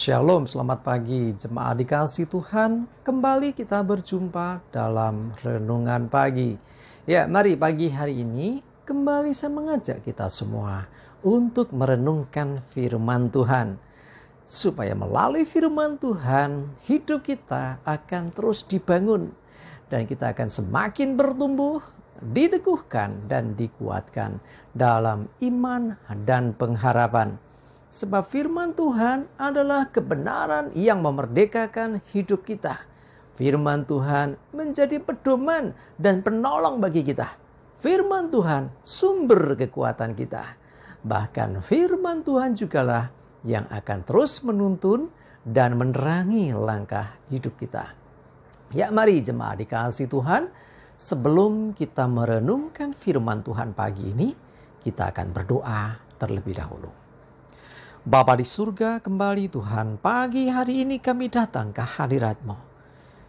Shalom, selamat pagi jemaat dikasih Tuhan. Kembali kita berjumpa dalam renungan pagi. Ya, mari pagi hari ini kembali saya mengajak kita semua untuk merenungkan firman Tuhan. Supaya melalui firman Tuhan, hidup kita akan terus dibangun. Dan kita akan semakin bertumbuh, diteguhkan dan dikuatkan dalam iman dan pengharapan. Sebab firman Tuhan adalah kebenaran yang memerdekakan hidup kita. Firman Tuhan menjadi pedoman dan penolong bagi kita. Firman Tuhan sumber kekuatan kita. Bahkan firman Tuhan jugalah yang akan terus menuntun dan menerangi langkah hidup kita. Ya, mari jemaat dikasih Tuhan, sebelum kita merenungkan firman Tuhan pagi ini, kita akan berdoa terlebih dahulu. Bapa di surga, kembali Tuhan, pagi hari ini kami datang ke hadirat-Mu.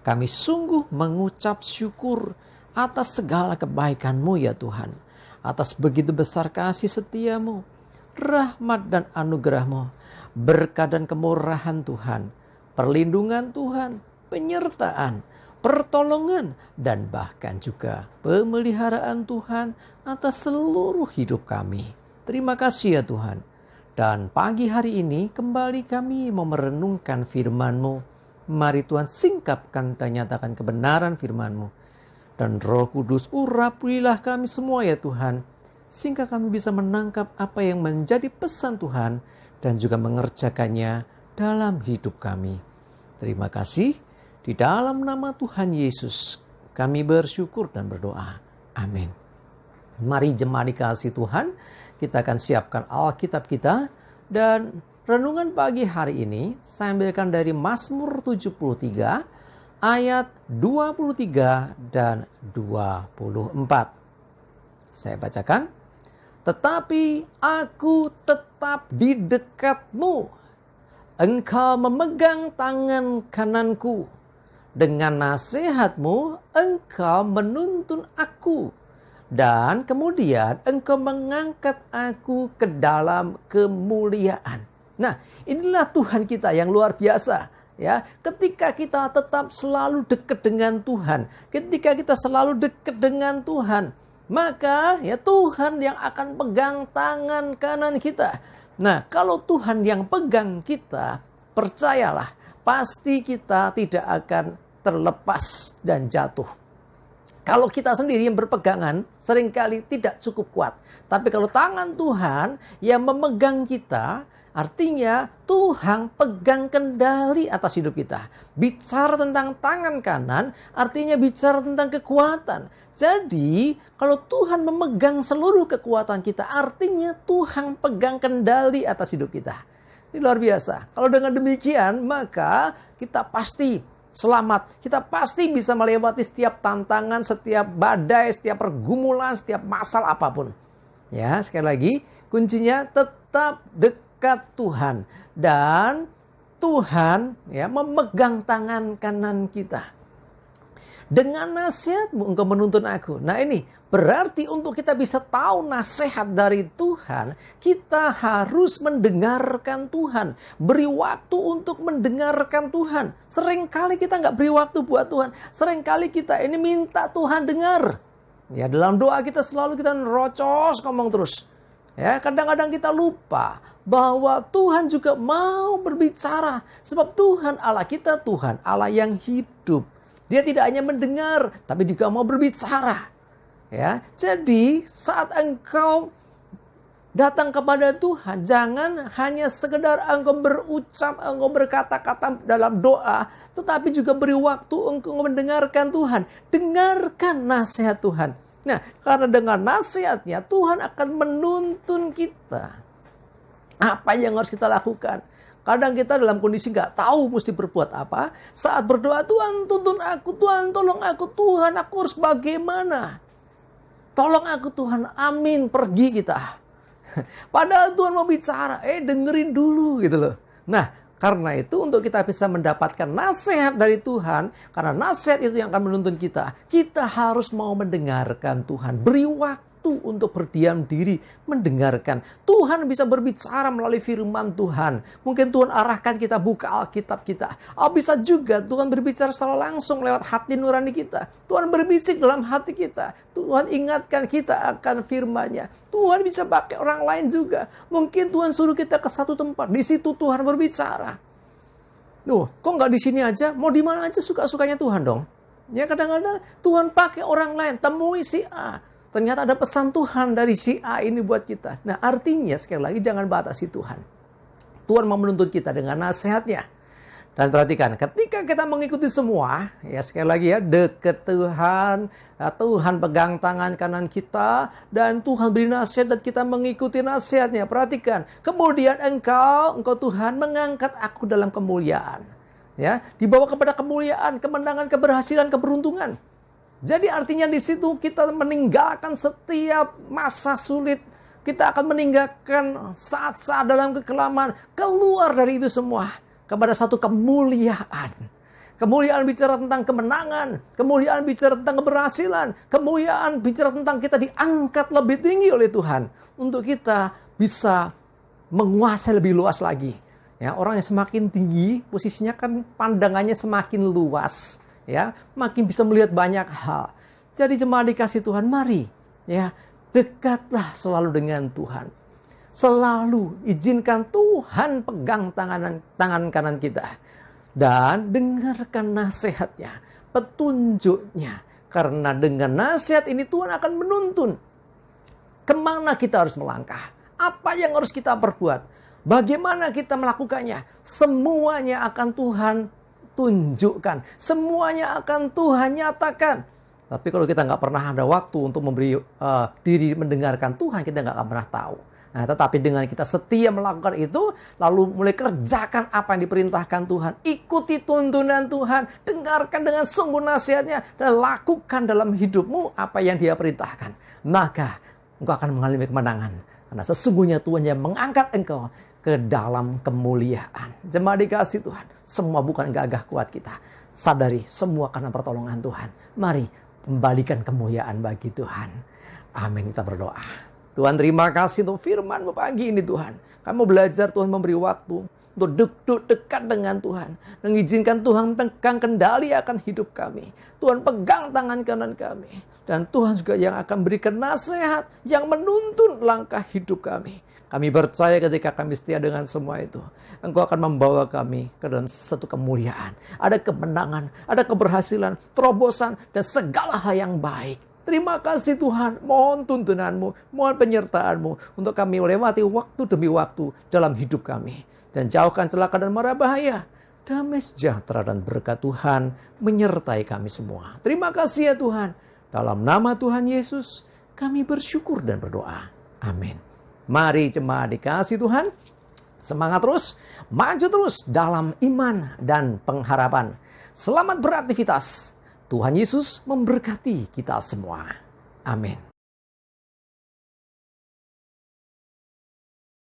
Kami sungguh mengucap syukur atas segala kebaikan-Mu ya Tuhan. Atas begitu besar kasih setia-Mu, rahmat dan anugerah-Mu, berkat dan kemurahan Tuhan, perlindungan Tuhan, penyertaan, pertolongan, dan bahkan juga pemeliharaan Tuhan atas seluruh hidup kami. Terima kasih ya Tuhan. Dan pagi hari ini kembali kami mau merenungkan firman-Mu. Mari Tuhan singkapkan dan nyatakan kebenaran firman-Mu. Dan Roh Kudus urapilah kami semua ya Tuhan. Sehingga kami bisa menangkap apa yang menjadi pesan Tuhan dan juga mengerjakannya dalam hidup kami. Terima kasih. Di dalam nama Tuhan Yesus kami bersyukur dan berdoa. Amin. Mari jemaat dikasih Tuhan, kita akan siapkan Alkitab kita, dan renungan pagi hari ini saya ambilkan dari Mazmur 73 ayat 23 dan 24. Saya bacakan. Tetapi aku tetap di dekat-Mu, Engkau memegang tangan kananku, dengan nasihat-Mu Engkau menuntun aku. Dan kemudian Engkau mengangkat aku ke dalam kemuliaan. Nah, inilah Tuhan kita yang luar biasa. Ya, ketika kita tetap selalu dekat dengan Tuhan, ketika kita selalu dekat dengan Tuhan, maka ya Tuhan yang akan pegang tangan kanan kita. Nah, kalau Tuhan yang pegang kita, percayalah, pasti kita tidak akan terlepas dan jatuh. Kalau kita sendiri yang berpegangan, seringkali tidak cukup kuat. Tapi kalau tangan Tuhan yang memegang kita, artinya Tuhan pegang kendali atas hidup kita. Bicara tentang tangan kanan, artinya bicara tentang kekuatan. Jadi, kalau Tuhan memegang seluruh kekuatan kita, artinya Tuhan pegang kendali atas hidup kita. Ini luar biasa. Kalau dengan demikian, maka kita pasti selamat. Kita pasti bisa melewati setiap tantangan, setiap badai, setiap pergumulan, setiap masalah apapun. Ya, sekali lagi, kuncinya tetap dekat Tuhan. Dan Tuhan ya memegang tangan kanan kita. Dengan nasihat-Mu Engkau menuntun aku. Nah ini berarti untuk kita bisa tahu nasihat dari Tuhan, kita harus mendengarkan Tuhan. Beri waktu untuk mendengarkan Tuhan. Seringkali kita nggak beri waktu buat Tuhan. Seringkali kita ini minta Tuhan dengar. Ya, dalam doa kita selalu kita nerocos ngomong terus. Ya, kadang-kadang kita lupa bahwa Tuhan juga mau berbicara. Sebab Tuhan Allah kita, Tuhan Allah yang hidup. Dia tidak hanya mendengar, tapi juga mau berbicara. Ya, jadi saat engkau datang kepada Tuhan, jangan hanya sekedar engkau berucap, engkau berkata-kata dalam doa, tetapi juga beri waktu engkau mendengarkan Tuhan. Dengarkan nasihat Tuhan. Nah, karena dengan nasihatnya Tuhan akan menuntun kita. Apa yang harus kita lakukan? Kadang kita dalam kondisi nggak tahu mesti berbuat apa. Saat berdoa, Tuhan tuntun aku, Tuhan tolong aku, Tuhan aku harus bagaimana? Tolong aku Tuhan, amin, pergi kita. Padahal Tuhan mau bicara, dengerin dulu gitu loh. Nah, karena itu untuk kita bisa mendapatkan nasihat dari Tuhan, karena nasihat itu yang akan menuntun kita, kita harus mau mendengarkan Tuhan. Beri waktu. waktu untuk berdiam diri, mendengarkan. Tuhan bisa berbicara melalui firman Tuhan. Mungkin Tuhan arahkan kita buka Alkitab kita. Bisa juga Tuhan berbicara secara langsung lewat hati nurani kita. Tuhan berbisik dalam hati kita. Tuhan ingatkan kita akan firman-Nya. Tuhan bisa pakai orang lain juga. Mungkin Tuhan suruh kita ke satu tempat. Di situ Tuhan berbicara. Kok nggak di sini aja? Mau di mana aja suka-sukanya Tuhan dong. Ya kadang-kadang Tuhan pakai orang lain, temui si A. Ternyata ada pesan Tuhan dari si A ini buat kita. Nah artinya sekali lagi jangan batasi Tuhan. Tuhan mau menuntut kita dengan nasihat-Nya. Dan perhatikan, ketika kita mengikuti semua, ya sekali lagi ya, dekat Tuhan, Tuhan pegang tangan kanan kita, dan Tuhan beri nasihat dan kita mengikuti nasihat-Nya. Perhatikan, kemudian engkau Tuhan mengangkat aku dalam kemuliaan. Ya, dibawa kepada kemuliaan, kemenangan, keberhasilan, keberuntungan. Jadi artinya di situ kita meninggalkan setiap masa sulit. Kita akan meninggalkan saat-saat dalam kekelaman. Keluar dari itu semua kepada satu kemuliaan. Kemuliaan bicara tentang kemenangan. Kemuliaan bicara tentang keberhasilan. Kemuliaan bicara tentang kita diangkat lebih tinggi oleh Tuhan. Untuk kita bisa menguasai lebih luas lagi. Ya, orang yang semakin tinggi, posisinya kan pandangannya semakin luas. Ya, makin bisa melihat banyak hal. Jadi jemaat dikasih Tuhan, mari ya dekatlah selalu dengan Tuhan. Selalu izinkan Tuhan pegang tangan kanan kita. Dan dengarkan nasihat-Nya, petunjuk-Nya. Karena dengan nasihat ini Tuhan akan menuntun kemana kita harus melangkah. Apa yang harus kita perbuat. Bagaimana kita melakukannya. Semuanya akan Tuhan tunjukkan. Semuanya akan Tuhan nyatakan. Tapi kalau kita nggak pernah ada waktu untuk memberi diri mendengarkan Tuhan, kita nggak akan pernah tahu. Nah, tetapi dengan kita setia melakukan itu, lalu mulai kerjakan apa yang diperintahkan Tuhan. Ikuti tuntunan Tuhan. Dengarkan dengan sungguh nasihat-Nya. Dan lakukan dalam hidupmu apa yang Dia perintahkan. Maka engkau akan mengalami kemenangan. Karena sesungguhnya Tuhan yang mengangkat engkau ke dalam kemuliaan. Jemaat dikasih Tuhan. Semua bukan gagah kuat kita. Sadari semua karena pertolongan Tuhan. Mari kembalikan kemuliaan bagi Tuhan. Amin. Kita berdoa. Tuhan terima kasih untuk firman-Mu pagi ini Tuhan. Kami belajar Tuhan memberi waktu untuk duduk dekat dengan Tuhan. Mengizinkan Tuhan pegang kendali akan hidup kami. Tuhan pegang tangan kanan kami. Dan Tuhan juga yang akan berikan nasihat yang menuntun langkah hidup kami. Kami percaya ketika kami setia dengan semua itu, Engkau akan membawa kami ke dalam satu kemuliaan. Ada kemenangan, ada keberhasilan, terobosan, dan segala hal yang baik. Terima kasih Tuhan, mohon tuntunan-Mu, mohon penyertaan-Mu untuk kami melewati waktu demi waktu dalam hidup kami. Dan jauhkan celaka dan mara bahaya. Damai sejahtera dan berkat Tuhan menyertai kami semua. Terima kasih ya Tuhan. Dalam nama Tuhan Yesus, kami bersyukur dan berdoa. Amin. Mari jemaat dikasih Tuhan, semangat terus, maju terus dalam iman dan pengharapan. Selamat beraktivitas. Tuhan Yesus memberkati kita semua. Amin.